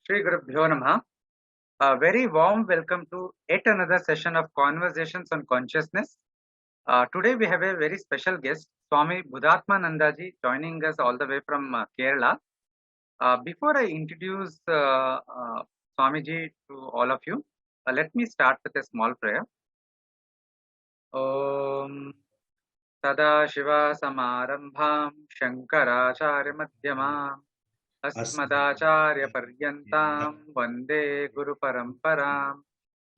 Shri Gurubhyo Namaha. A very warm welcome to yet another session of Conversations on Consciousness. Today we have a very special guest, Swami Buddhatmanandaji, joining us all the way from Kerala. Before I introduce Swamiji to all of you, let me start with a small prayer. Om Sada Samarambham Shankaracharya Madhyamam अस्मदाचार्य पर्यन्तां वन्दे गुरुपरम्पराम्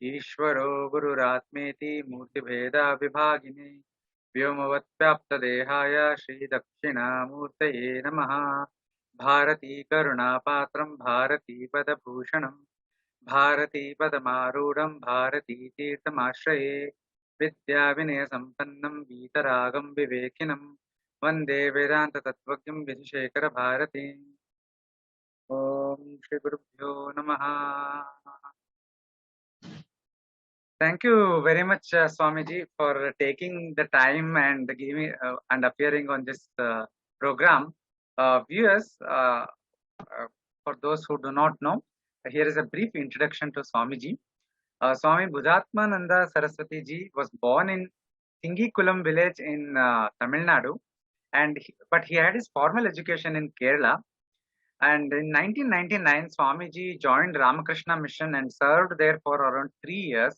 ईश्वरो गुरुरात्मेति मूर्तिभेदाविभागिने व्योमवत्व्याप्तदेहाय श्रीदक्षिणामूर्तये नमः। भारती करुणापात्रं भारतीपदभूषणं भारतीपदमारूढं भारतीतीर्थमाश्रये विद्याविनयसम्पन्नं वीतरागं विवेकिनं वन्दे वेदान्ततत्त्वज्ञं विधिशेखरभारतीम्। Om Shri Gurubhyo Namaha. Thank you very much, Swamiji, for taking the time and giving and appearing on this program. Viewers, for those who do not know, here is a brief introduction to Swamiji. Swami Buddhatmananda Saraswati Ji was born in Thingikulam village in Tamil Nadu, but he had his formal education in Kerala. And in 1999, Swamiji joined Ramakrishna Mission and served there for around 3 years.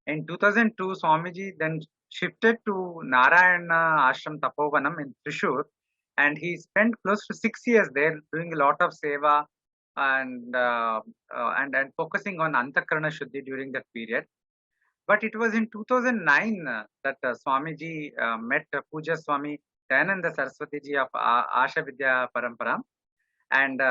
In 2002, Swamiji then shifted to Narayana Ashram Tapovanam in Thrissur, and he spent close to 6 years there doing a lot of seva and focusing on Antakarana Shuddhi during that period. But it was in 2009 that Swamiji met Puja Swami Dayananda Saraswati Ji of Asha Vidya Parampara. And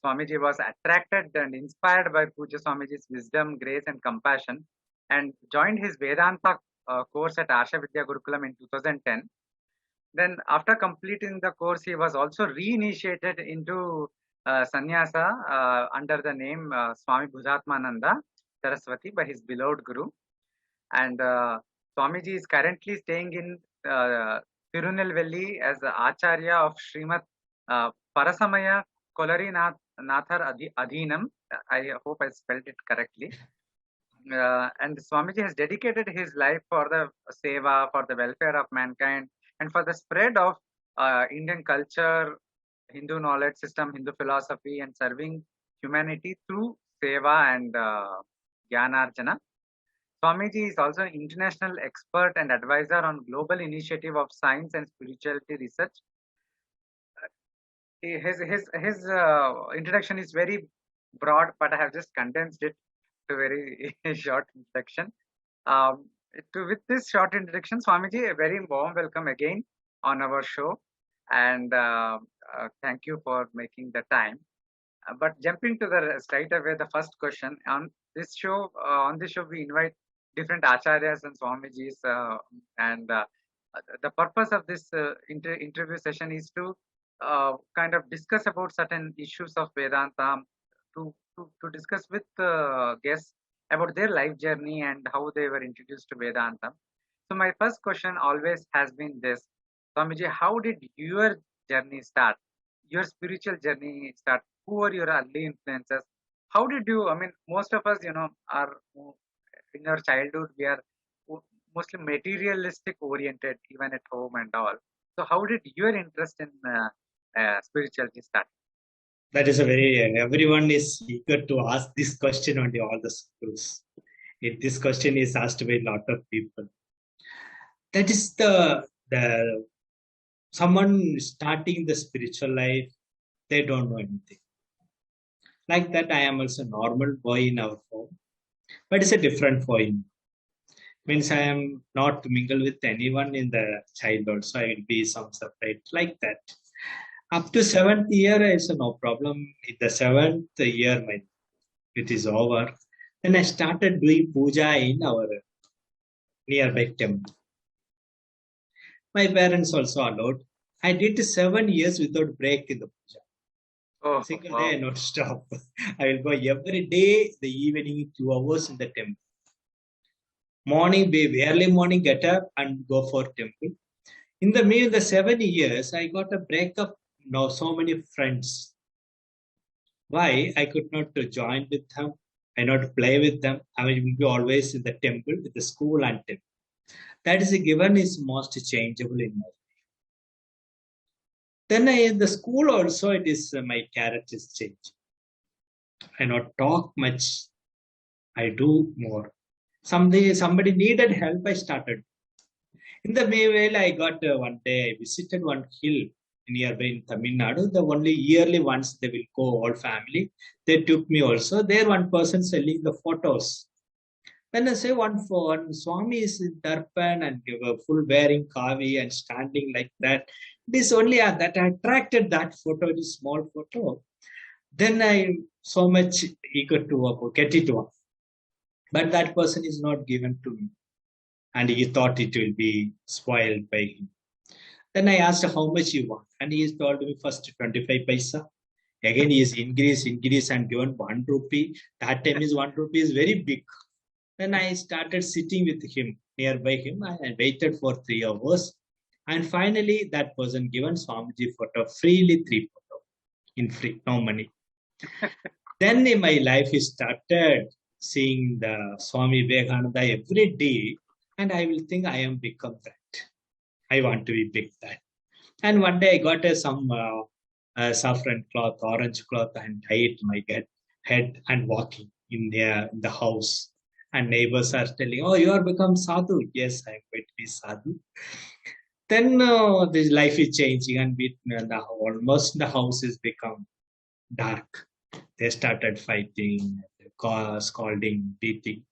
Swamiji was attracted and inspired by Puja Swamiji's wisdom, grace, and compassion, and joined his Vedanta course at Asha Vidya Gurukulam in 2010. Then, after completing the course, he was also reinitiated into sannyasa under the name Swami Buddhatmananda Saraswati by his beloved Guru. And Swamiji is currently staying in Tirunelveli as the Acharya of Srimad Parasamaya Kolari Nathar Adhinam. I hope I spelled it correctly. And Swamiji has dedicated his life for the seva, for the welfare of mankind, and for the spread of Indian culture, Hindu knowledge system, Hindu philosophy, and serving humanity through seva and Jnanarjana. Swamiji is also an international expert and advisor on global initiative of science and spirituality research. His introduction is very broad, but I have just condensed it to a very short introduction. With this short introduction, Swamiji, a very warm welcome again on our show, and thank you for making the time. But jumping to the straight away, the first question on this show. We invite different acharyas and Swamijis, and the purpose of this interview session is to kind of discuss about certain issues of Vedanta, to discuss with guests about their life journey and how they were introduced to Vedanta. So my first question always has been this: Swamiji, how did your journey start? Your spiritual journey start? Who were your early influences? How did you? I mean, most of us, are in our childhood we are mostly materialistic oriented, even at home and all. So how did your interest in spirituality start? That is everyone is eager to ask this question on all the schools. This question is asked by a lot of people. That is someone starting the spiritual life, they don't know anything. Like that, I am also a normal boy in our home, but it's a different boy. Means I am not mingle with anyone in the childhood, so I will be some separate like that. Up to 7th year, it's no problem. In the 7th year, it is over. Then I started doing puja in our nearby temple. My parents also allowed. I did 7 years without break in the puja. Single day, not stop. I will go every day, the evening, 2 hours in the temple. Morning, early morning, get up and go for temple. In the 7 years, I got a breakup. Now so many friends. Why I could not join with them, I not play with them. I will be always in the temple with the school and temple. That is a given is most changeable in my life. Then the school also it is my character is change. I not talk much. I do more. Somebody needed help. I started. In the Maywell, I got one day I visited one hill nearby in Tamil Nadu. The only yearly once they will go all family. They took me also. There one person selling the photos. When I say one Swami is in Darpan and give a full wearing kavi and standing like that, this only that attracted that photo, this small photo. Then I so much eager to get it one. But that person is not given to me. And he thought it will be spoiled by him. Then I asked how much you want. And he told me first 25 paisa. Again, he is increase and given 1 rupee. That time is 1 rupee is very big. Then I started sitting with him, nearby him. I waited for 3 hours. And finally, that person given Swamiji photo, freely 3 photo, in free, no money. Then in my life, he started seeing the Swami Vivekananda every day. And I will think I am become that. I want to be big that. And one day I got some saffron cloth, orange cloth, and tied my head and walking in the house. And neighbors are telling, "Oh, you are become sadhu." Yes, I am going to be sadhu. Then this life is changing, and almost the house is become dark. They started fighting, scolding, beating.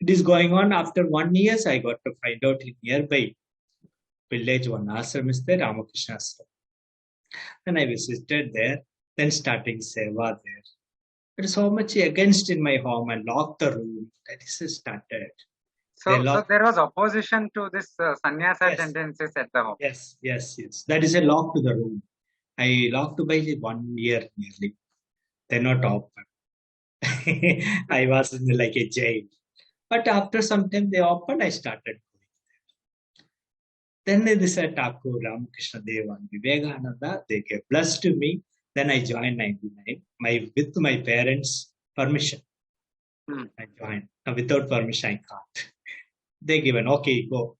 It is going on. After 1 year, I got to find out in nearby village one ashram is there, Ramakrishna ashram. Then I visited there, then starting seva there. But so much against in my home and locked the room. That is started. So there was opposition to this sannyasa tendencies at the home. Yes. That is a lock to the room. I locked by 1 year nearly. They're not open. I was in like a jail. But after some time they opened, I started going there. Then they said Thakur, Ramakrishna Deva, and Vivekananda, they gave blessed to me. Then I joined 99 with my parents' permission. I joined. Without permission, I can't. They given, okay, go.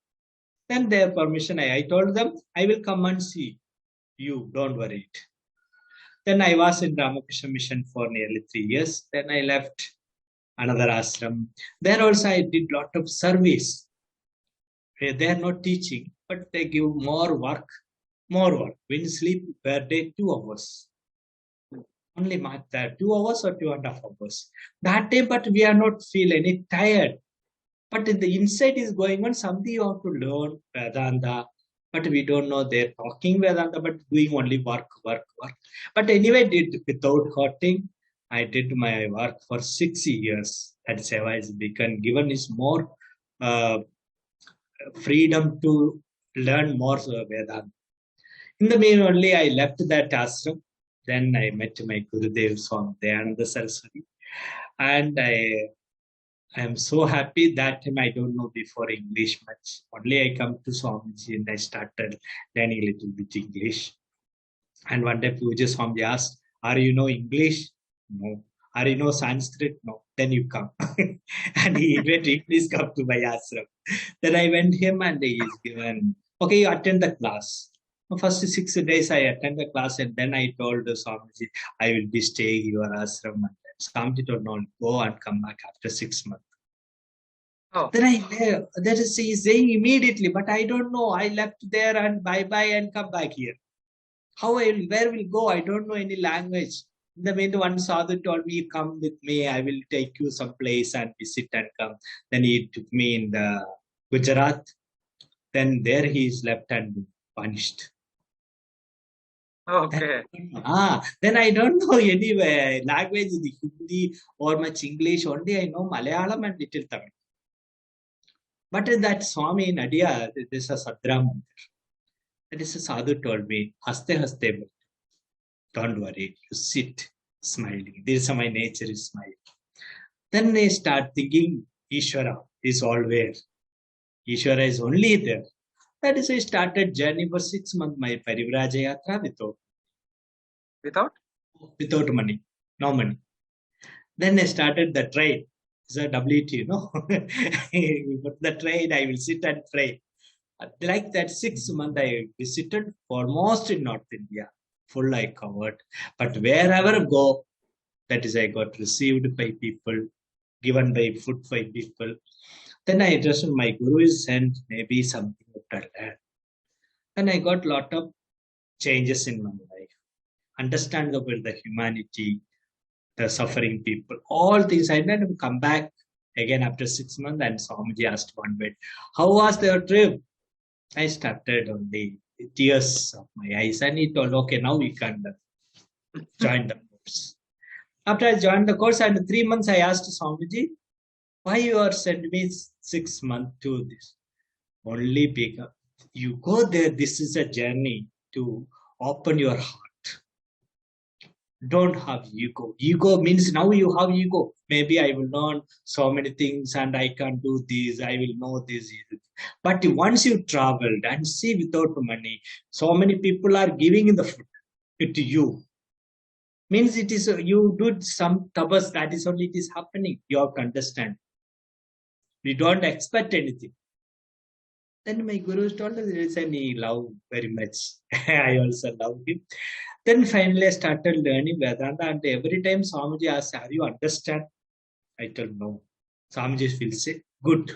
Then their permission, I told them, I will come and see you, don't worry. Then I was in Ramakrishna Mission for nearly 3 years. Then I left another ashram. There also I did lot of service. They are not teaching, but they give more work. When you sleep per day 2 hours. Only that 2 hours or 2.5 hours. That day, but we are not feel any tired. But in the inside is going on something you have to learn Vedanta. But we don't know they're talking Vedanta, but doing only work. But anyway, did without hurting. I did my work for 6 years. That seva is given is more freedom to learn more Vedanta. In the mean only I left that ashram. Then I met my Gurudev Swami Dayananda Saraswati. And I am so happy that time I don't know before English much. Only I come to Swamiji and I started learning a little bit English. And one day Puja Swami asked, "Are you know English?" No. "Are you know Sanskrit?" No. "Then you come." And he went, "Please come to my ashram." Then I went him and he is given, "Okay, you attend the class." First 6 days I attend the class and then I told Swamiji, "I will be staying in your ashram." Swamiji told, "No, go and come back after 6 months." Oh. Then that is he is saying immediately, but I don't know. I left there and bye and come back here. Where will go? I don't know any language. In the meantime, one sadhu told me, "Come with me. I will take you someplace and visit and come." Then he took me in the Gujarat. Then there he is left and punished. Okay. Then I don't know any language, the Hindi or much English. Only I know Malayalam and little Tamil. But in that Swami in Adia, there is a Sadra Mandir. That is a sadhu told me, "Haste haste, don't worry, you sit smiling." This is my nature is smiling. Then I start thinking, Ishvara is always. Ishvara is only there. That is, I started journey for 6 months, my Parivraja Yatra without money. no money. Then I started the train. It's a WT, But the train, I will sit and pray. Like that 6 months, I visited almost in North India. Full I covered. But wherever I go, that is, I got received by people, given by food by people. Then I just, my guru is sent maybe something after that. And I got lot of changes in my life. Understand about the humanity, the suffering people, all things. I had to come back again after 6 months, and Swamiji asked one bit, how was their trip? I started only tears of my eyes, and he told, okay, now we can join the course. After I joined the course, and 3 months, I asked Swamiji, why you are sending me 6 months to this? Only because you go there, this is a journey to open your heart. Don't have ego. Ego means now you have ego. Maybe I will learn so many things and I can do this, I will know this. But once you traveled and see without money, so many people are giving in the food to you. Means it is you do some tabas, that is only it is happening. You have to understand. We don't expect anything. Then my guru told us, and he loved very much. I also love him. Then finally I started learning Vedanta, and every time Swamiji asks, are you understand? I told no. Swamiji will say, good.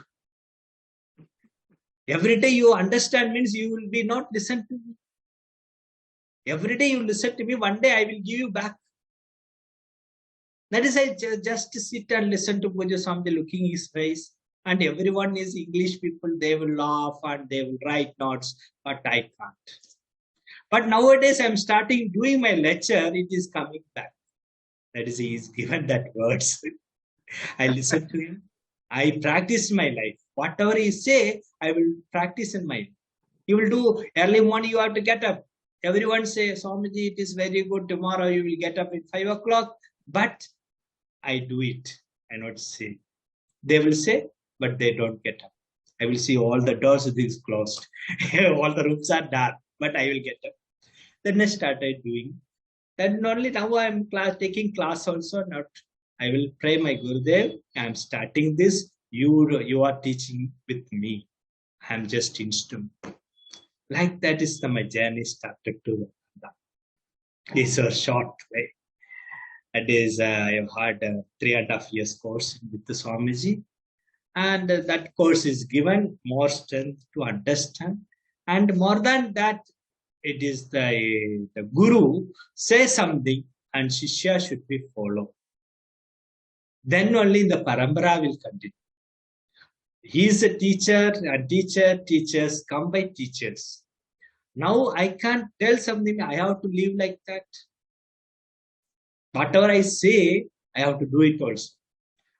Every day you understand means you will be not listen to me. Every day you listen to me, one day I will give you back. That is, I just sit and listen to Puja Swamiji looking his face. And everyone is English people, they will laugh and they will write notes, but I can't. But nowadays I'm starting doing my lecture, it is coming back. That is, he is given that words. I listen to him. I practice my life. Whatever he say, I will practice in my life. He will do early morning, you have to get up. Everyone say, Swamiji, it is very good. Tomorrow you will get up at 5 o'clock. But I do it. I not say. They will say, but they don't get up. I will see all the doors is closed. All the rooms are dark, but I will get up. Then I started doing. Then only now I am taking class also. Not I will pray my Gurudev. I am starting this. You are teaching with me. I am just instrument. Like that is my journey started to. It's a short way. That is, I have had a 3.5 years course with the Swamiji. And that course is given more strength to understand. And more than that, it is the Guru say something and Shishya should be followed. Then only the Parambara will continue. He is a teacher, and teachers come by teachers. Now I can't tell something, I have to live like that. Whatever I say, I have to do it also.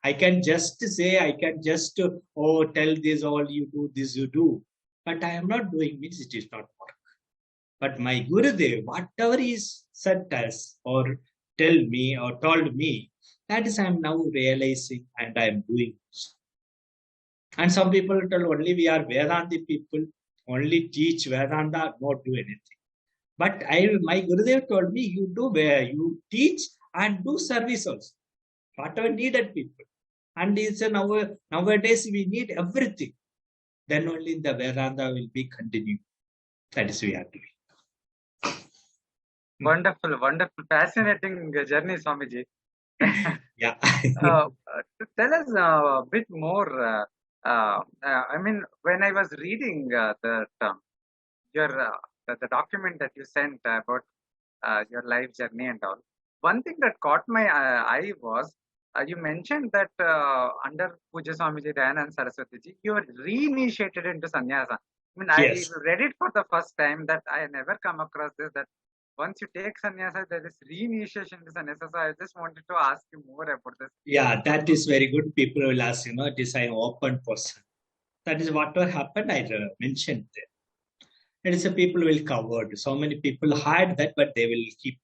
I can just say, I can just, tell this, all you do, this you do. But I am not doing, means it is not work. But my Gurudev, whatever he said us or told me, that is I am now realizing and I am doing. And some people tell only we are Vedanta people, only teach Vedanta, not do anything. But my Gurudev told me, you do where you teach and do service also. Whatever needed people. And it's nowadays we need everything. Then only the Vedanta will be continued. That is we are doing. Wonderful, wonderful, fascinating journey, Swamiji. Yeah. Tell us a bit more. I mean, when I was reading the document that you sent about your life journey and all, one thing that caught my eye was you mentioned that under Puja Swamiji Dayanand Saraswati ji, you were reinitiated into sannyasa. I mean, Yes. I read it for the first time, that I never come across this, that once you take sannyasa, there is reinitiation into sannyasa. So I just wanted to ask you more about this. Yeah, that is very good. People will ask, it is an open person. That is what happened. I mentioned there. It is a people will covered. So many people hide that, but they will keep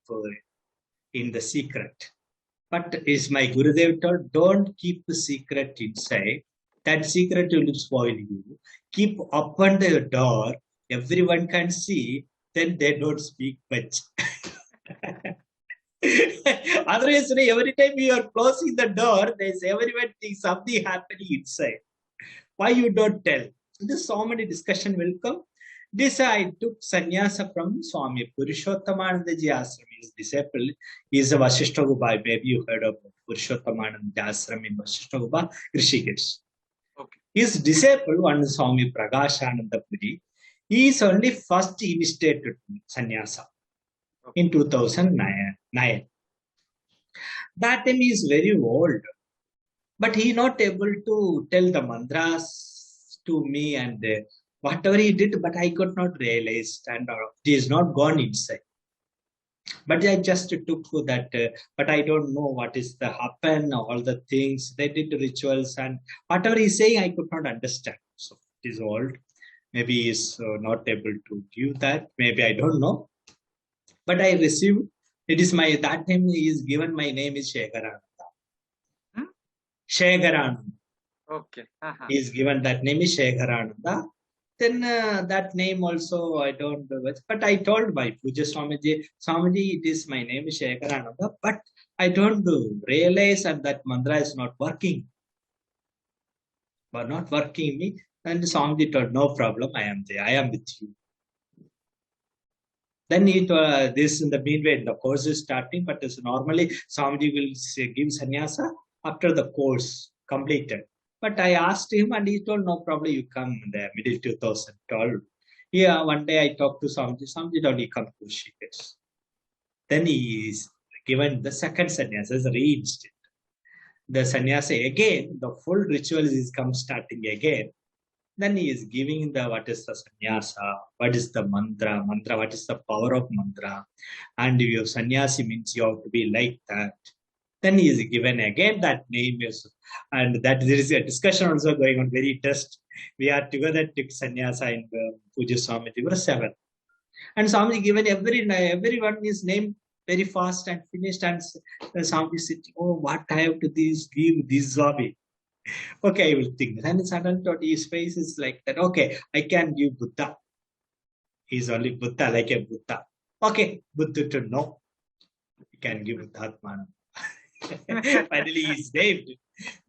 in the secret. But is my Gurudev told, don't keep the secret inside. That secret will spoil you. Keep open the door. Everyone can see. Then they don't speak much. Otherwise, every time you are closing the door, there's everyone thinks something happening inside. Why you don't tell? This so many discussion will come. This I took sannyasa from Swami Purushottamananda Ji Ashram. His disciple is a Vasishtha Guba. Maybe you heard of Purushottamananda Ji Ashram in Vasishtha Guba, Rishikesh. Okay. His disciple, one Swami Pragashananda Puri, he is only first initiated sannyasa in 2009. That time he is very old, but he not able to tell the mantras to me, and whatever he did, but I could not realize, and he is not gone inside. But I just took that, but I don't know what is the happen, all the things they did rituals, and whatever he's saying, I could not understand. So it is old. Maybe he's not able to give that. Maybe I don't know. But I received. It is my that time he is given. My name is Shekharananda. Hmm? Shekharananda. Okay. He is given that name is Shekharananda. Then that name also I don't know, but I told my Puja Swamiji, Swamiji, it is my name is Shekharananda, but I don't realize that mantra is not working. But not working me. And Swamiji told, no problem, I am there, I am with you. Then this in the meanwhile, the course is starting, but as normally Swamiji will give sannyasa after the course completed. But I asked him and he told, no problem, you come in the middle 2012. Yeah, one day I talked to Swamiji, Swamiji told, he come to Rishikesh. Then he is given the second sannyasa as a reinstated. The sannyasa again, the full ritual is come starting again. Then he is giving the what is the sannyasa, what is the mantra, what is the power of mantra, and your sannyasi means you have to be like that. Then he is given again that name is, and that there is a discussion also going on, very test. We are together took sannyasa in Puja Swamiji, we were 7. And Swamiji given everyone is named very fast and finished, and Swamiji said, oh, what I have to give this Swami. Okay, I will think. And suddenly his face is like that. Okay, I can give Buddha. He's only Buddha, like a Buddha. Okay, Buddha to know. You can give Buddhatman. Finally, he's named.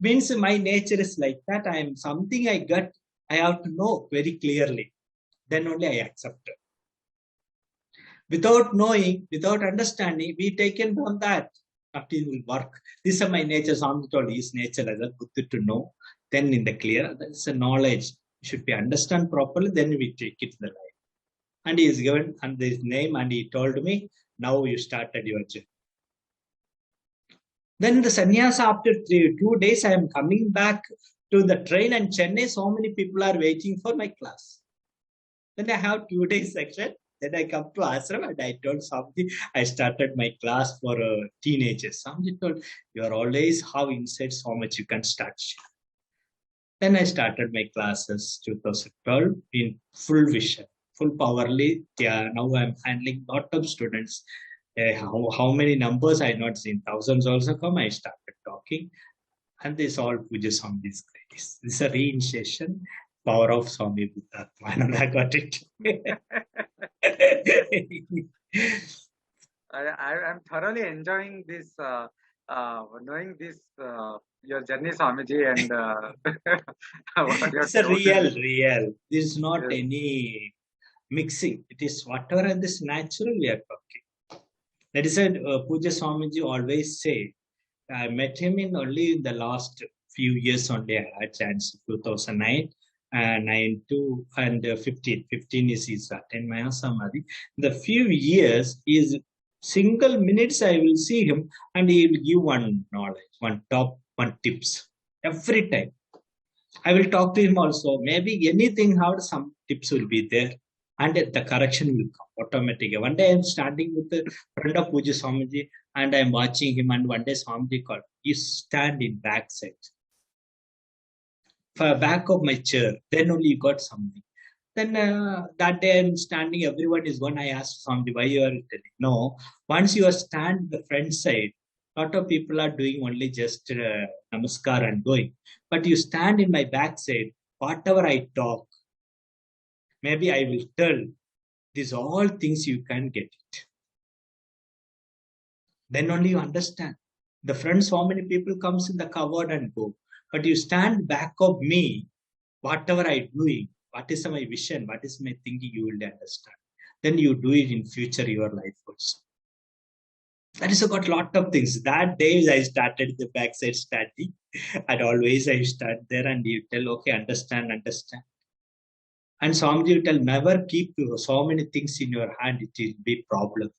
Means my nature is like that. I am something I got. I have to know very clearly. Then only I accept it. Without knowing, without understanding, we taken from that. It will work. This is my nature. Swami told his nature as a Buddha to know. Then in the clear, that's a knowledge. Should be understand properly, then we take it to the life. And he is given and his name, and he told me, now you started your journey. Then the sannyasa after 2 days, I am coming back to the train and Chennai. So many people are waiting for my class. Then I have 2 days section. Then I come to ashram and I told Swamiji, I started my class for teenagers. Swamiji told, you are always how inside so much you can start. Then I started my classes 2012 in full vision, full powerly. Yeah, now I'm handling lot of students. How many numbers I not seen? Thousands also come. I started talking, and this all Puja Swamiji's grace. This is a reinitiation. Power of Swami Buddha. I got it. I'm thoroughly enjoying this, knowing this, your journey, Swamiji, and what you It's a have told real. There is not Yes. any mixing. It is whatever in this natural we are talking. That is why Puja Swamiji always say, I met him in only in the last few years only. I had chance 2009. 9 to and 15 is his attend Maya Samadhi. The few years is single minutes I will see him and he will give one knowledge, one tips every time. I will talk to him also. Maybe anything, how some tips will be there and the correction will come automatically. One day I'm standing with the friend of Puja Swamiji and I'm watching him, and one day Swamiji called, you stand in back side. For back of my chair, then only you got something. Then that day I'm standing, everyone is gone. I asked Swamiji, why you are telling? No, once you are stand the front side, lot of people are doing only just namaskar and going. But you stand in my back side, whatever I talk, maybe I will tell. These all things you can get it. Then only you understand. The front, so many people comes in the cupboard and go. But you stand back of me, whatever I doing, what is my vision, what is my thinking, you will understand. Then you do it in future your life also. That is got lot of things. That day I started the backside standing, and always I start there and you tell, okay, understand, understand. And Swamiji will tell, never keep so many things in your hand, it will be problem.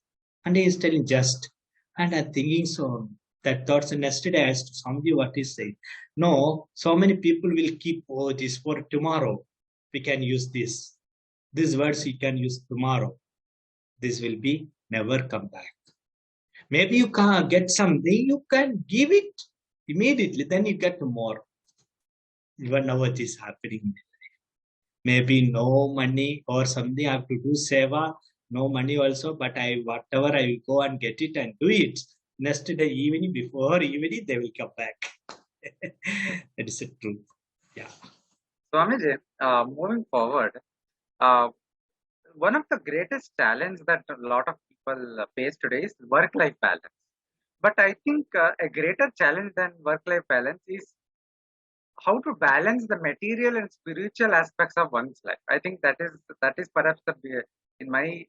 And he is telling just, and I'm thinking so that thoughts. And yesterday I asked Swamiji what he said. No, so many people will keep, oh, this for tomorrow. We can use this. These words you can use tomorrow. This will be never come back. Maybe you can't get something, you can give it immediately, then you get more. Even now it is happening. Maybe no money or something, I have to do seva, no money also, but whatever I will go and get it and do it. Next day evening, before evening, they will come back. That is the truth. Yeah. Swamiji, moving forward, one of the greatest challenges that a lot of people face today is work-life balance. But I think a greater challenge than work-life balance is how to balance the material and spiritual aspects of one's life. I think that is perhaps in my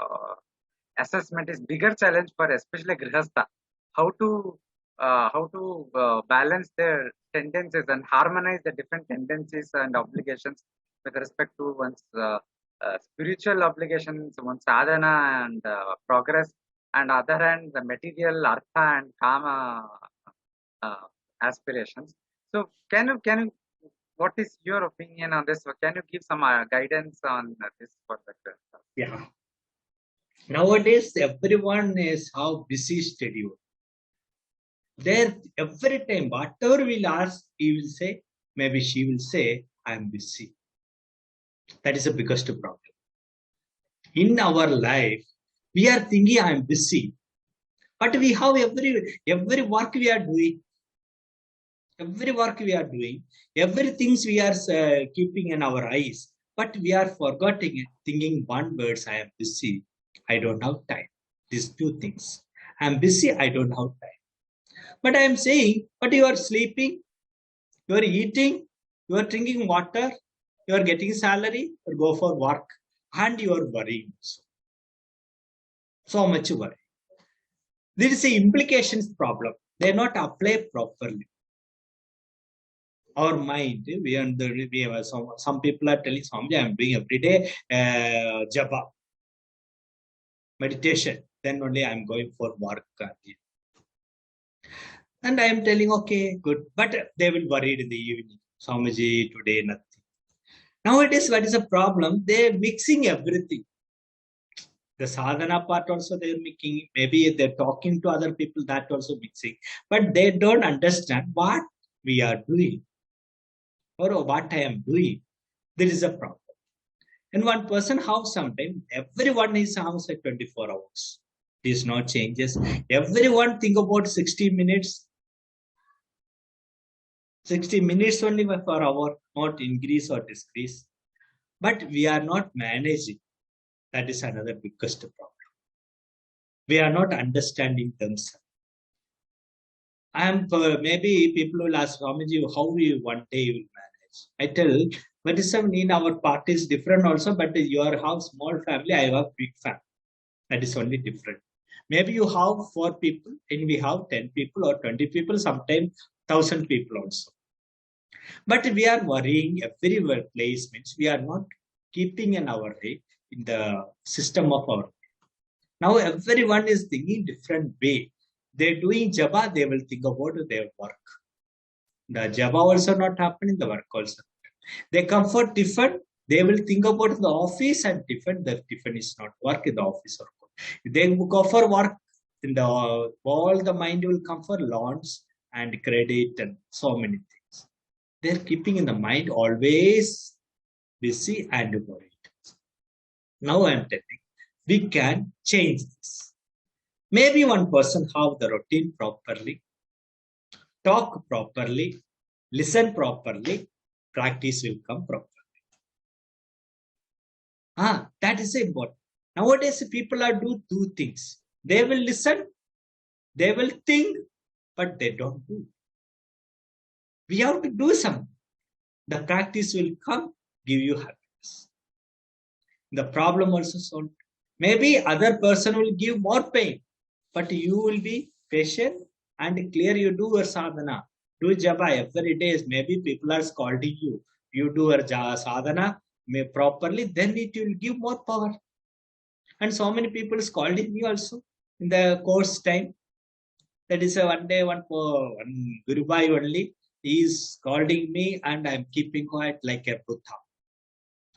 uh, assessment is bigger challenge for especially grihastha, how to balance their tendencies and harmonize the different tendencies and obligations with respect to one's spiritual obligations, one's sadhana and progress, and other hand the material artha and kama uh, aspirations. So what is your opinion on this? Can you give some guidance on this for the grihastha? Yeah. Nowadays, everyone is how busy schedule. There, every time, whatever we'll ask, he will say, maybe she will say, I am busy. That is the biggest problem. In our life, we are thinking I am busy. But we have every work we are doing. Every work we are doing, everything we are keeping in our eyes. But we are forgetting it, thinking one word, I am busy. I don't have time. These two things. I am busy, I don't have time. But I am saying, but you are sleeping, you are eating, you are drinking water, you are getting salary, you go for work, and you are worrying. So much worry. There is a implications problem. They are not applied properly. Our mind, we have some people are telling, Swamiji, I am doing every day japa, meditation. Then only I am going for work. And I am telling, okay, good. But they will worry in the evening. Swamiji, today nothing. Nowadays, what is the problem? They are mixing everything. The sadhana part also they are making. Maybe they're talking to other people, that also mixing. But they don't understand what we are doing or what I am doing. There is a problem. And one person house sometimes, everyone is house at 24 hours. It is not changes. Everyone think about 60 minutes. 60 minutes only per hour, not increase or decrease. But we are not managing. That is another biggest problem. We are not understanding themselves. I am maybe people will ask Swamiji, how we one day you will manage. I tell, but in our party is different also, but your house small family, I have big family. That is only different. Maybe you have 4 people and we have 10 people or 20 people, sometimes 1,000 people also. But we are worrying every place, means we are not keeping in our way in the system of our. Now everyone is thinking different way. They're doing japa, they will think about their work. The japa also not happening, the work also. They come for tiffin, they will think about the office and tiffin. The tiffin is not work in the office or work. If they go for work, in the all the mind will come for loans and credit and so many things. They're keeping in the mind always busy and worried. Now I am telling, we can change this. Maybe one person have the routine properly, talk properly, listen properly, practice will come properly. That is important. Nowadays, people are do 2 things. They will listen, they will think, but they don't do. We have to do something. The practice will come, give you happiness. The problem also solved. Maybe other person will give more pain, but you will be patient and clear. You do your sadhana, do japa every day. Maybe people are scolding you. You do your sadhana properly, then it will give more power. And so many people scolding me also in the course time. That is a one day, one Guru Bhai only. He is scolding me and I am keeping quiet like a Buddha.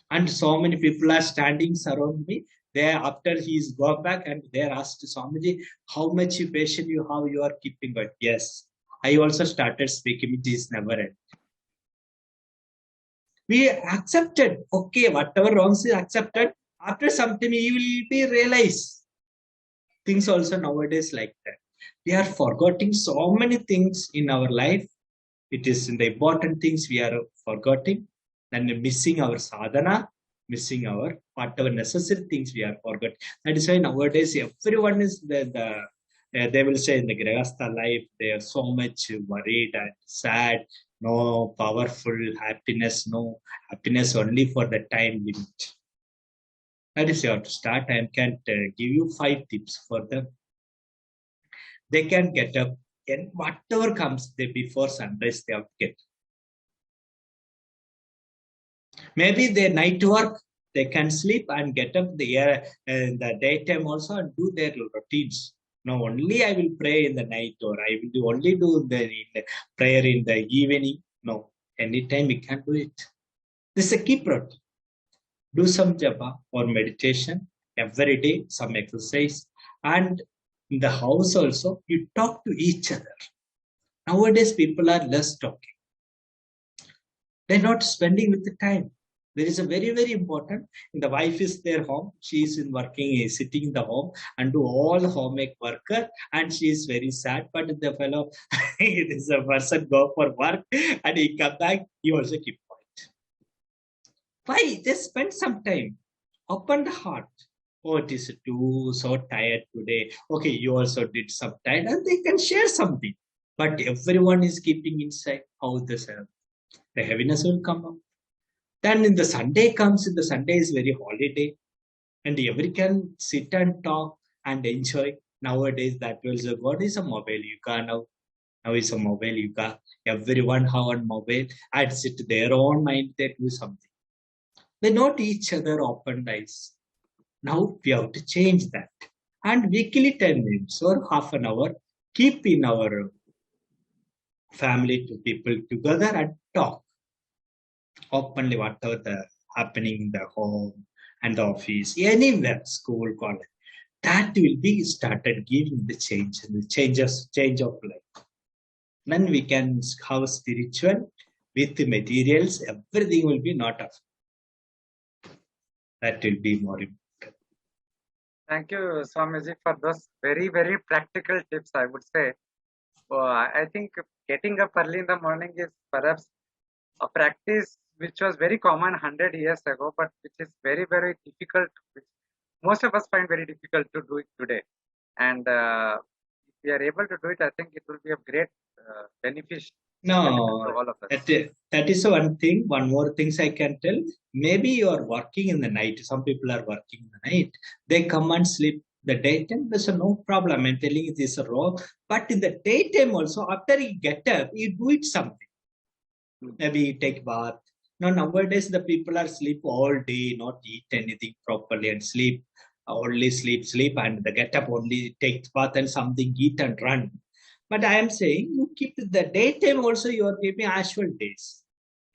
And so many people are standing surround me. There after he is gone back and they are asked Swamiji, how much patience you have, you are keeping quiet. Yes, I also started speaking. It is never end. We accepted. Okay, whatever wrongs is accepted. After some time, you will be realize things also nowadays like that. We are forgetting so many things in our life. It is in the important things we are forgetting and missing our sadhana, missing our whatever necessary things we are forgetting. That is why nowadays everyone is they will say in the Grihastha life, they are so much worried and sad, no powerful happiness, no happiness only for the time limit. That is how to start. I can give you 5 tips for them. They can get up and whatever comes they before sunrise, they have to get. Maybe their night work, they can sleep and get up the daytime also and do their routines. No, only I will pray in the night or I will only do the prayer in the evening. No, anytime we can do it. This is a key routine. Do some japa or meditation every day, some exercise, and in the house also you talk to each other. Nowadays people are less talking. They're not spending with the time. There is a very, very important. The wife is there home. She is in working, sitting in the home and do all homemade worker, and she is very sad. But the fellow, this a person go for work and he come back. He also keep quiet. Why? Just spend some time. Open the heart. Oh, it is too so tired today. Okay, you also did some time, and they can share something. But everyone is keeping inside. How the heaviness will come up. Then in the Sunday comes, in the Sunday is very holiday, and everyone can sit and talk and enjoy. Nowadays, that was what is a mobile yuga now. Now is a mobile yuga. Everyone have a mobile and sit their own mind. They do something. They not each other open eyes. Now we have to change that. And weekly 10 minutes or half an hour, keep in our family to people together and talk openly whatever the happening in the home and the office, anywhere, school, college. That will be started giving the change and the change of life. Then we can have spiritual with the materials, everything will be not of. That will be more important. Thank you, Swamiji, for those very, very practical tips, I would say. I think getting up early in the morning is perhaps a practice which was very common 100 years ago, but which is very, very difficult, which most of us find very difficult to do it today. And if we are able to do it, I think it will be of great benefit to all of us. That is one thing. One more things I can tell. Maybe you are working in the night. Some people are working in the night. They come and sleep the daytime. There's no problem. I'm telling you this is wrong. But in the daytime also, after you get up, you do it something. Maybe you take bath. Now nowadays the people are sleep all day, not eat anything properly and sleep. Only sleep, and they get up only take bath and something, eat and run. But I am saying you keep the daytime also, you are keeping actual days.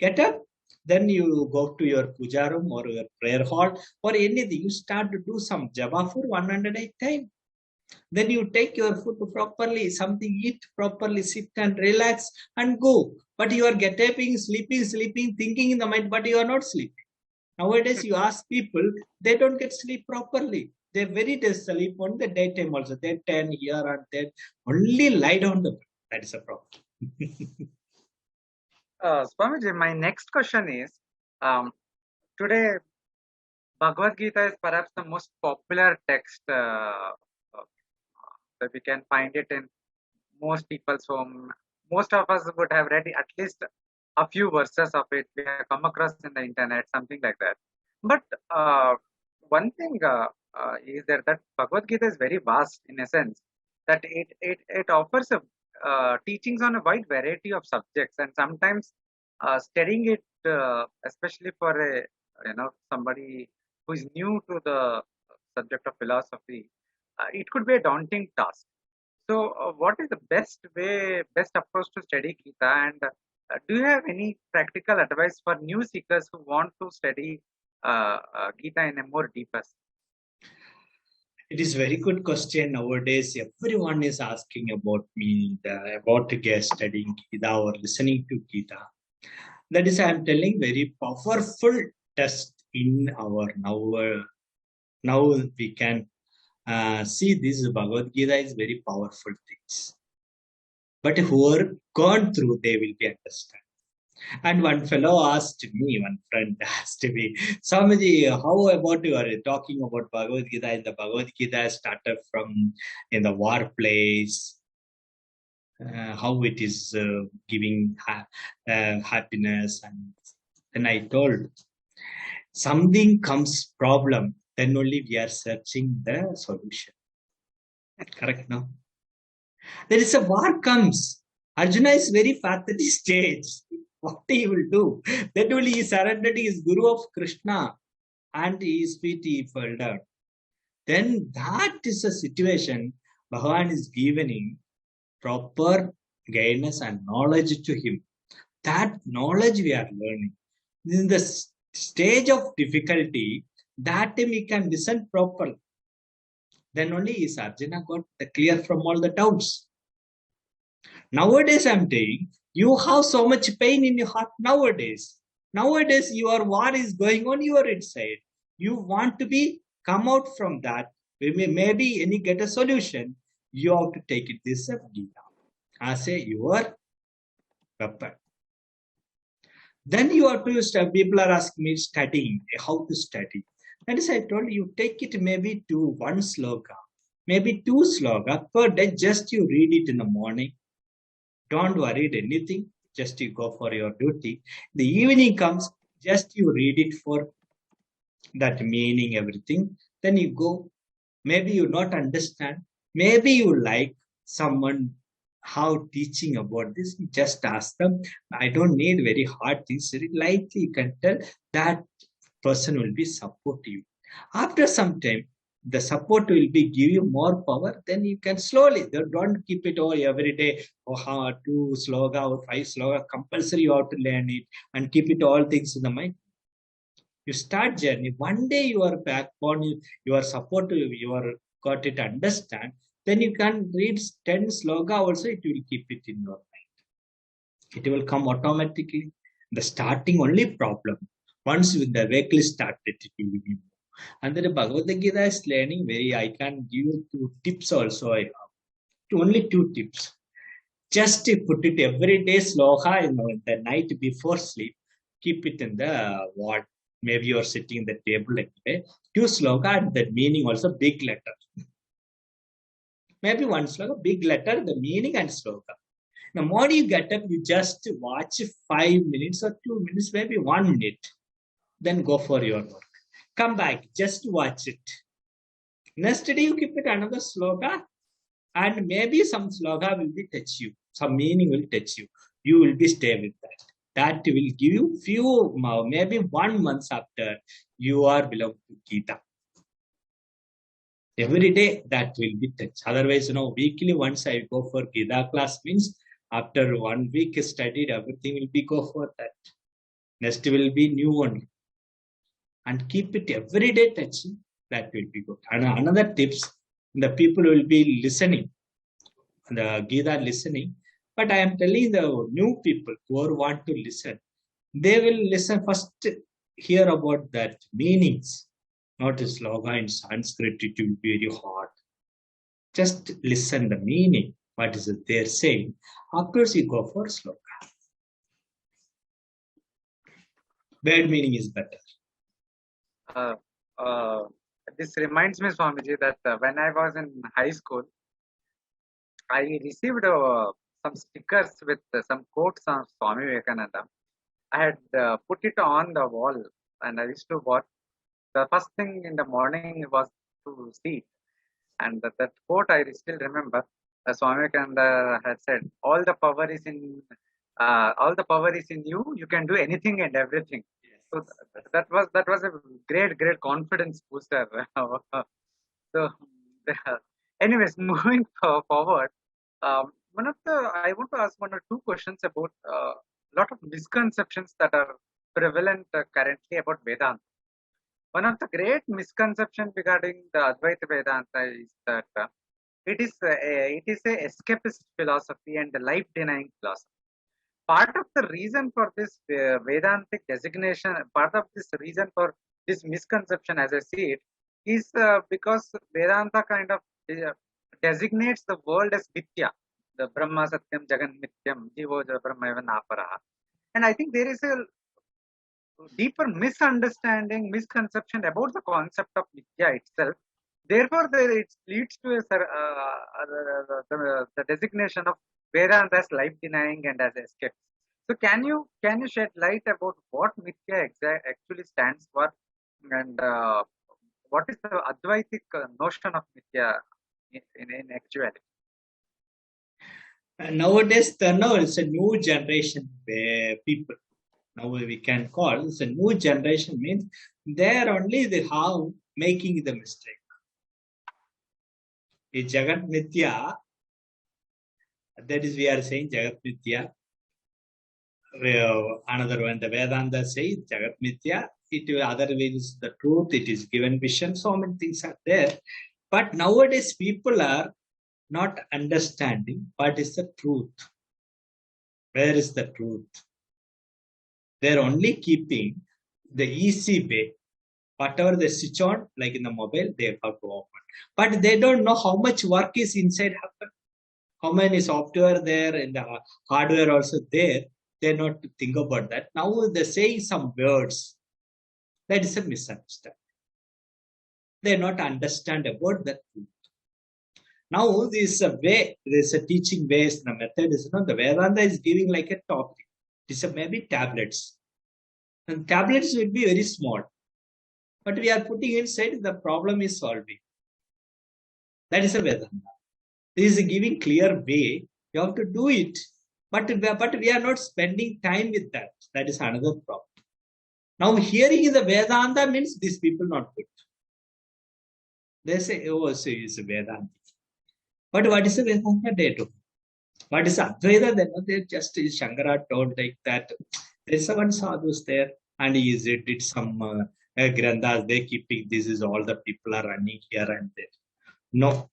Get up, then you go to your puja room or your prayer hall or anything. You start to do some japa for 108 times. Then you take your food properly, something eat properly, sit and relax and go. But you are getting, sleeping, thinking in the mind, but you are not sleeping. Nowadays, you ask people, they don't get sleep properly. They're very sleep on the daytime also. They 10 here and there, only lie down the bed. That is a problem. Swamiji, my next question is, today Bhagavad Gita is perhaps the most popular text So we can find it in most people's home. Most of us would have read at least a few verses of it. We have come across in the internet, something like that. But one thing is that Bhagavad Gita is very vast in a sense that it offers teachings on a wide variety of subjects, and sometimes studying it, especially for a somebody who is new to the subject of philosophy, it could be a daunting task. So, what is the best approach to study Gita? And do you have any practical advice for new seekers who want to study Gita in a more deeper? It is very good question nowadays. Everyone is asking about me, about studying Gita or listening to Gita. That is, I am telling, very powerful test in our now we can see this Bhagavad Gita is very powerful things. But who are gone through, they will be understand. And one fellow asked me, one friend asked me, Swamiji, how about you are talking about Bhagavad Gita? And the Bhagavad Gita started from in the war place, how it is giving happiness. And then I told, something comes problem, then only we are searching the solution. Correct, no? There is a war comes. Arjuna is very fat at this stage. What he will do? Then only he surrendered, he is Guru of Krishna and his feet he fell down. Then that is a situation Bhagavan is giving proper guidance and knowledge to him. That knowledge we are learning. In the stage of difficulty, that time he can listen properly. Then only is Arjuna got clear from all the doubts. Nowadays, I'm saying, you have so much pain in your heart nowadays. Nowadays, your war is going on your inside. You want to be come out from that. Maybe any get a solution. You have to take it this Gita as a your weapon. Then you have to study. People are asking me studying, how to study. That is, I told you, take it maybe to one sloka, maybe two sloka per day. Just you read it in the morning. Don't worry anything. Just you go for your duty. The evening comes, just you read it for that meaning, everything. Then you go. Maybe you not understand. Maybe you like someone how teaching about this. You just ask them. I don't need very hard things. Very lightly you can tell that person will be supportive. After some time, the support will be give you more power. Then you can slowly. Don't keep it all every day. Oh, 2 sloga or 5 sloga. Compulsory you have to learn it and keep it all things in the mind. You start journey. One day you are backbone, you are supportive, you are got it understand. Then you can read 10 sloga also, it will keep it in your mind. It will come automatically. The starting only problem. Once with the vehicle started, it will be more. And then the Bhagavad Gita is learning very, I can give you 2 tips also. I have only 2 tips. Just put it every day sloka in the night before sleep. Keep it in the wall. Maybe you are sitting at the table like that. 2 sloka and the meaning also big letter. Maybe 1 sloka, big letter, the meaning and sloka. The morning you get up, you just watch 5 minutes or 2 minutes, maybe 1 minute. Then go for your work. Come back, just watch it. Next day you keep it another sloka, and maybe some sloka will be touch you. Some meaning will touch you. You will be stay with that. That will give you few, maybe 1 month after you are belong to Gita. Every day that will be touched. Otherwise, weekly once I go for Gita class means after 1 week studied, everything will be go for that. Next will be new one. And keep it every day touching, that will be good. And another tips, the people will be listening, the Gita listening, but I am telling the new people who want to listen, they will listen first, hear about that meanings, not a sloga in Sanskrit, it will be very hard. Just listen the meaning, what is it they're saying. Afterwards you go for sloka. Bad meaning is better. This reminds me, Swamiji, that when I was in high school, I received some stickers with some quotes on Swami Vivekananda. I had put it on the wall, and I used to watch. The first thing in the morning was to see it. And that quote I still remember. Swami Vivekananda had said, all the power is in you. You can do anything and everything." So that was a great confidence booster. So, anyways, moving forward, one of the I want to ask one or two questions about a lot of misconceptions that are prevalent currently about Vedanta. One of the great misconceptions regarding the Advaita Vedanta is that it is a escapist philosophy and a life denying philosophy. Part of the reason for this Vedantic designation, part of this reason for this misconception, as I see it, is because Vedanta kind of designates the world as Mithya, the Brahma Satyam Jagan Mithyam, Jivo Brahma Eva Naparaha. And I think there is a deeper misunderstanding, misconception about the concept of Mithya itself. Therefore, it leads to the designation of Vedanta as life denying and as escape. So, can you shed light about what Mithya actually stands for, and what is the Advaitic notion of Mithya in actuality? Nowadays, it's a new generation people. Now we can call it's a new generation means they are only the how making the mistake. Is Jagat Mithya, that is we are saying Jagat Mithya. Another one, the Vedanta says Jagat Mithya. It other way is the truth. It is given vision. So many things are there. But nowadays people are not understanding what is the truth. Where is the truth? They're only keeping the easy way. Whatever they switch on, like in the mobile, they have to open. But they don't know how much work is inside happen. How many software there and the hardware also there. They're not to think about that. Now they're saying some words. That is a misunderstanding. They not understand about the truth. Now this way, there's a teaching ways, the method is, the Vedanta is giving like a topic. It's maybe tablets. And tablets will be very small. But we are putting inside, the problem is solving. That is a Vedanta. This is giving clear way. You have to do it. But we are not spending time with that. That is another problem. Now hearing in the Vedanta means these people not good. They say, oh, so it's a Vedanta. But what is a Vedanta? They do. What is Advaita? They just Shankara told like that. There's one sadhus there, and he did some granthas. They keeping this is all the people are running here and there. No.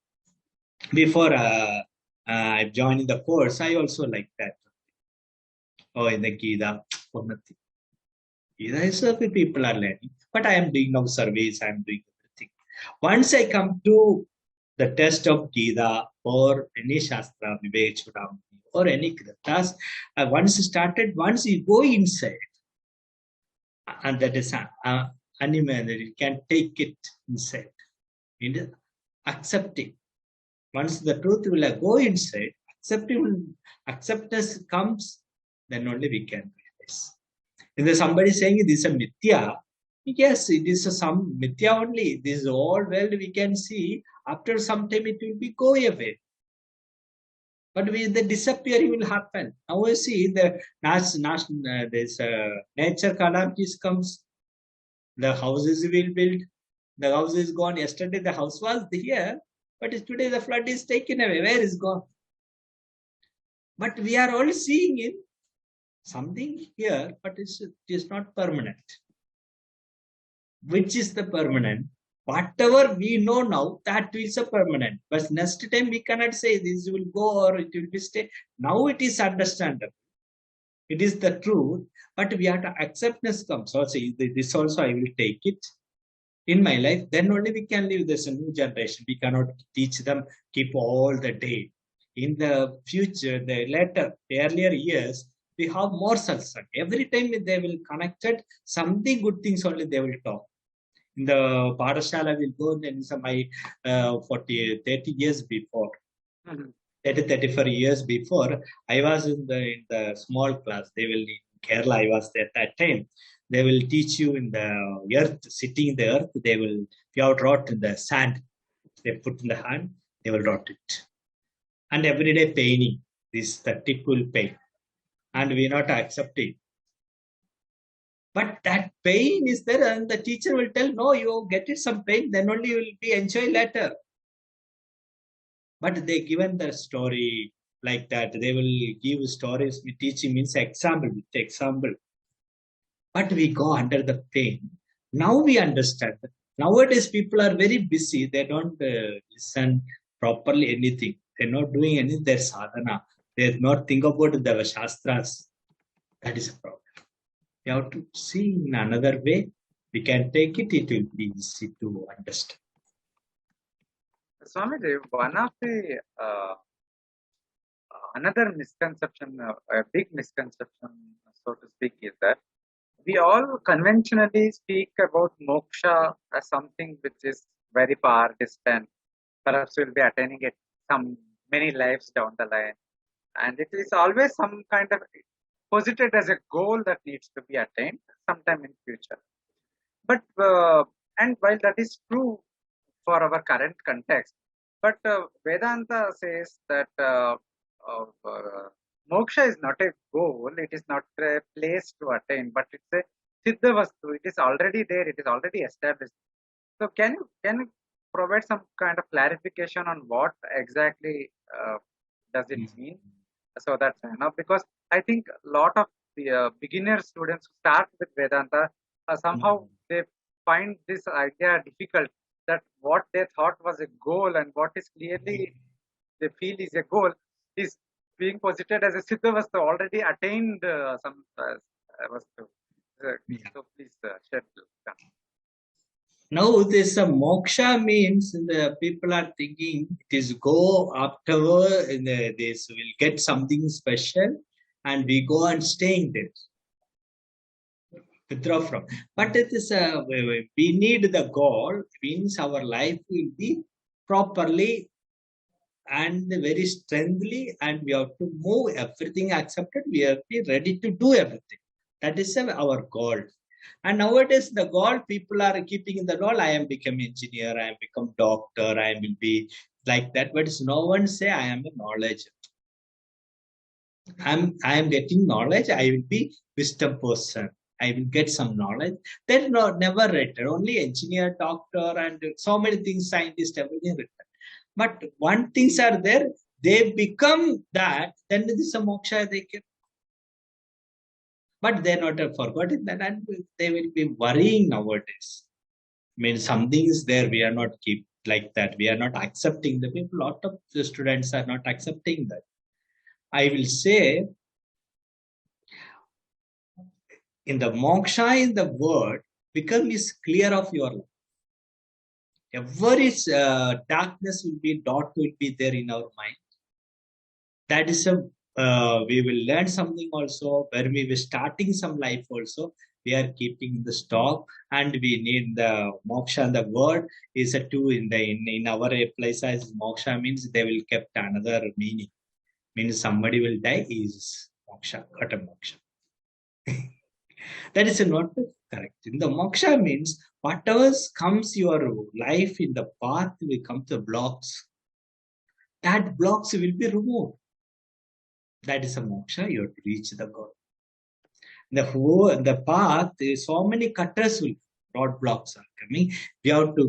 Before I joined the course, I also like that. Oh, in the Gita, for nothing. Gita is people are learning, but I am doing now surveys. I am doing everything. Once I come to the test of Gita or any Shastra, Vivek Chudamani, or any Granthas, once you go inside, and that is animal, you can take it inside. Accepting. Once the truth will go inside, acceptance comes, then only we can realize. If there's somebody saying this is a Mithya, yes, it is some Mithya only. This is all well we can see. After some time it will be go away. But with the disappearing will happen. Now we see the this nature calamities comes. The houses will build. The house is gone. Yesterday the house was here, but today the flood is taken away. Where is gone? But we are all seeing it. Something here, but it is not permanent. Which is the permanent? Whatever we know now, that is a permanent. But next time we cannot say this will go or it will be stay. Now it is understandable. It is the truth, but we have to acceptance comes. Also, this also I will take it in my life. Then only we can live this new generation. We cannot teach them, keep all the day. In the future, the earlier years, we have more satsang. Every time they will connect it, something good things only they will talk. In the Padashala will go in some 30 years before. 34 years before, I was in the small class. They will in Kerala. I was there at that time. They will teach you in the earth, sitting in the earth. They will you have wrought in the sand. They put in the hand. They will wrought it. And everyday painting. This the tip will pain, and we not accept it. But that pain is there, and the teacher will tell, no, you get it some pain, then only you will be enjoy later. But they given the story like that. They will give stories. We teaching means example with example. But we go under the pain. Now we understand. Nowadays people are very busy. They don't listen properly anything. They're not doing anything. Their sadhana. They not think about the shastras. That is a problem. We have to see in another way. We can take it. It will be easy to understand. Swamiji, one of the another misconception, a big misconception, so to speak, is that we all conventionally speak about moksha as something which is very far distant. Perhaps we'll be attaining it some many lives down the line, and it is always some kind of posited as a goal that needs to be attained sometime in future. But and while that is true for our current context, but Vedanta says that moksha is not a goal, it is not a place to attain, but it's a siddha vastu. It is already there, it is already established. So can you provide some kind of clarification on what exactly does it mean? So that's enough, because I think a lot of the beginner students who start with Vedanta somehow they find this idea difficult, that what they thought was a goal and what is clearly they feel is a goal is being posited as a siddha vastu, already attained some vastu. So please shed some. Now this moksha means the people are thinking it is go afterward, this will get something special and we go and staying there. Withdraw from. But it is we need the goal, means our life will be properly and very strengthly, and we have to move everything accepted. We have to be ready to do everything. That is our goal. And nowadays the goal people are keeping in the goal. I am become engineer. I am become doctor. I will be like that. But no one say I am a knowledge. I am getting knowledge. I will be wisdom person. I will get some knowledge. They're never written. Only engineer, doctor, and so many things, scientist, everything written. But one things are there, they become that, then this is a moksha they can. But they're not forgotten that, and they will be worrying nowadays. I mean, something is there, we are not keep like that. We are not accepting the people. A lot of the students are not accepting that. I will say, in the moksha, in the word, becomes clear of your life. Every darkness will be, dot will be there in our mind. That is a, we will learn something also, where we were starting some life also. We are keeping the stock, and we need the moksha. And the word is a two in our place as moksha means they will kept another meaning. Means somebody will die is moksha, not a moksha. That is not correct. In the moksha means whatever comes your life in the path will come to blocks. That blocks will be removed. That is a moksha. You have to reach the goal. The path, so many cutters will, roadblocks are coming. You have to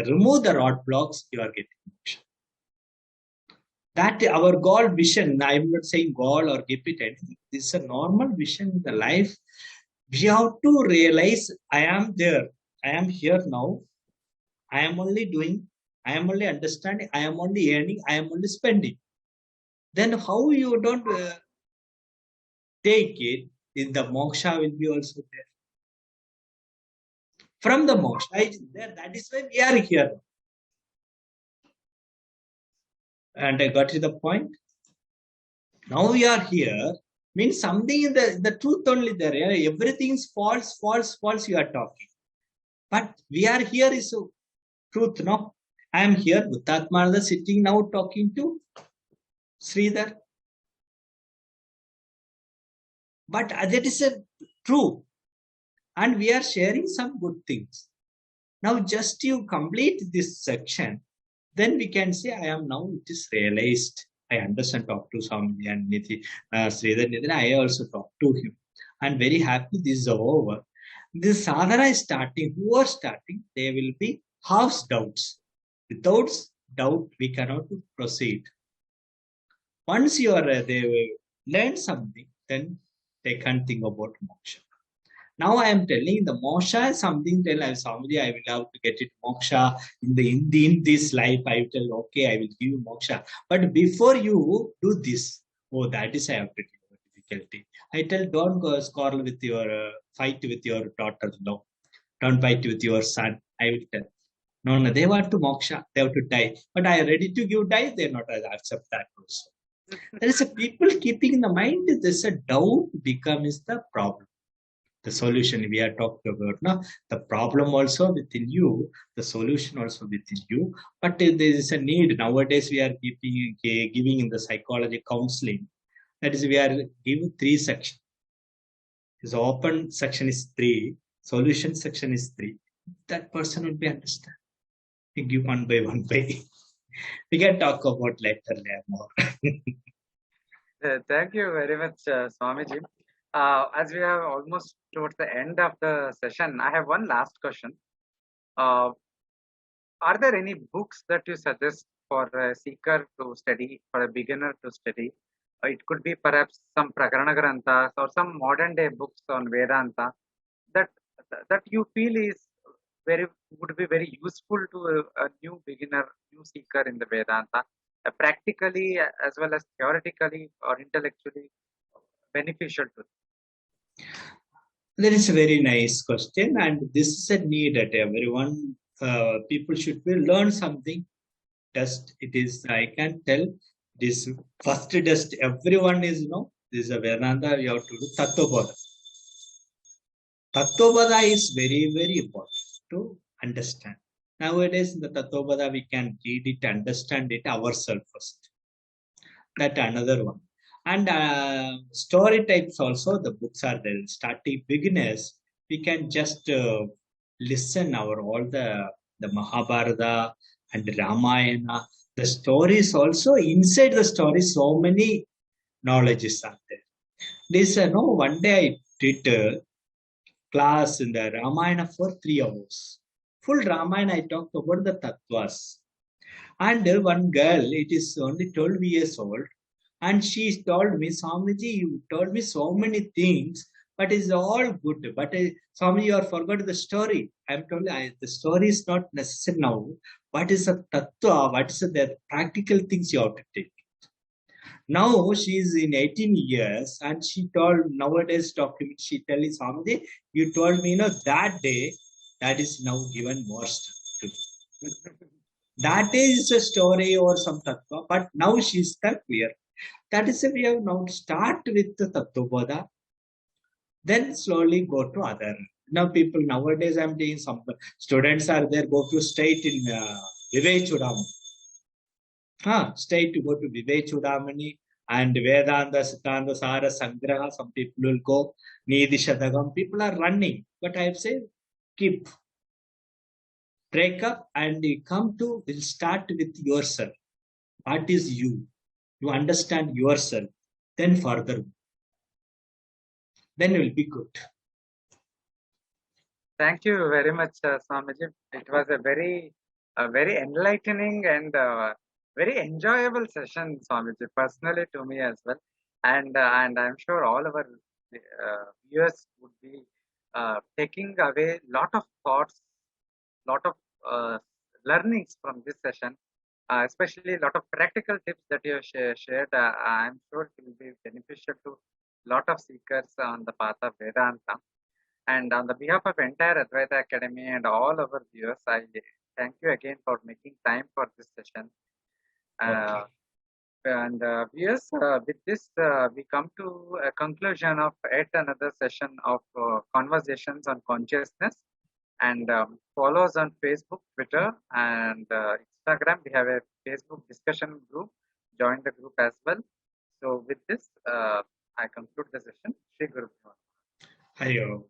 remove the roadblocks. You are getting moksha. That our goal vision. I am not saying goal or keep it anything. This is a normal vision in the life. We have to realize I am there. I am here now. I am only doing. I am only understanding. I am only earning. I am only spending. Then how you don't take it, in the moksha will be also there. From the moksha is there. That is why we are here. And I got to the point. Now we are here. Means something in the truth only there. Yeah? Everything is false, false, false. You are talking. But we are here is truth. No, I am here. Bhuttatmananda sitting now talking to Sridhar. But that is true. And we are sharing some good things. Now, just you complete this section, then we can say, I am now, it is realized. I understand, talk to Swamiji and Sridhar Nitin. I also talk to him. I'm very happy this is over. This sadhana is starting. Who are starting? They will be half doubts. Without doubt, we cannot proceed. Once you are they will learn something, then they can think about moksha. Now I am telling the moksha is something. Tell I Swamiji, I will have to get it moksha in this life. I will tell okay, I will give you moksha. But before you do this, oh that is I have to give difficulty. I tell don't go quarrel with your fight with your daughter-in-law. Don't fight with your son. I will tell. No, they want to moksha. They have to die. But I am ready to give die. They not accept that also. There is a people keeping in the mind. There's a doubt becomes the problem. The solution we are talking about now, the problem also within you, the solution also within you. But there is a need nowadays. We are giving in the psychology counseling. That is, we are giving 3 sections. This open section is 3, solution section is 3. That person will be understand. We give one by one by. We can talk about later more. Thank you very much, Swamiji. As we are almost towards the end of the session, I have one last question. Are there any books that you suggest for a seeker to study, for a beginner to study? It could be perhaps some Prakarana Granthas or some modern day books on Vedanta that that you feel is would be very useful to a new beginner, new seeker in the Vedanta, practically as well as theoretically or intellectually beneficial to them. That is a very nice question, and this is a need that everyone, people should be learn something. Just it is, I can tell this first just everyone is this is a Vedanta. You have to do Tattvabodha. Tattvabodha is very, very important to understand. Nowadays, in the Tattvabodha, we can read it, understand it ourselves first. That another one. And story types also, the books are there. Starting beginners, we can just listen all the Mahabharata and Ramayana. The stories also, inside the story, so many knowledges are there. This, one day I did class in the Ramayana for 3 hours. Full Ramayana, I talked about the Tattvas. And one girl, it is only 12 years old, and she told me, Swamiji, you told me so many things, but it's all good. But Swamiji, you have forgot the story. I'm told the story is not necessary now. What is the tattva? What is the practical things you have to take? Now she is in 18 years, and she told nowadays document. She tells Swamiji, you told me, that day, that is now given more stuff to me. That is a story or some tattva, but now she is clear. That is we have now start with the Tattvabodha, then slowly go to other. Now people nowadays I'm doing some students are there, go to state in Vivek state to go to Vivek Chudamani and Vedanta, Siddhanta, Sara, Sangraha. Some people will go Nidhi Shadagam. People are running, but I say keep break up and come to will start with yourself. What is you? You understand yourself, then further, then it will be good. Thank you very much, Swamiji. It was a very enlightening and very enjoyable session, Swamiji, personally to me as well. And I'm sure all our viewers would be taking away lot of thoughts, lot of learnings from this session. Especially a lot of practical tips that you have shared. I'm sure it will be beneficial to a lot of seekers on the path of Vedanta. And on the behalf of entire Advaita Academy and all our viewers, I thank you again for making time for this session. Okay. And viewers, with this, we come to a conclusion of yet another session of conversations on consciousness. And follow us on Facebook, Twitter, and Instagram. We have a Facebook discussion group. join the group as well. So with this, I conclude the session. Shri Guru Bhava. Hari Om.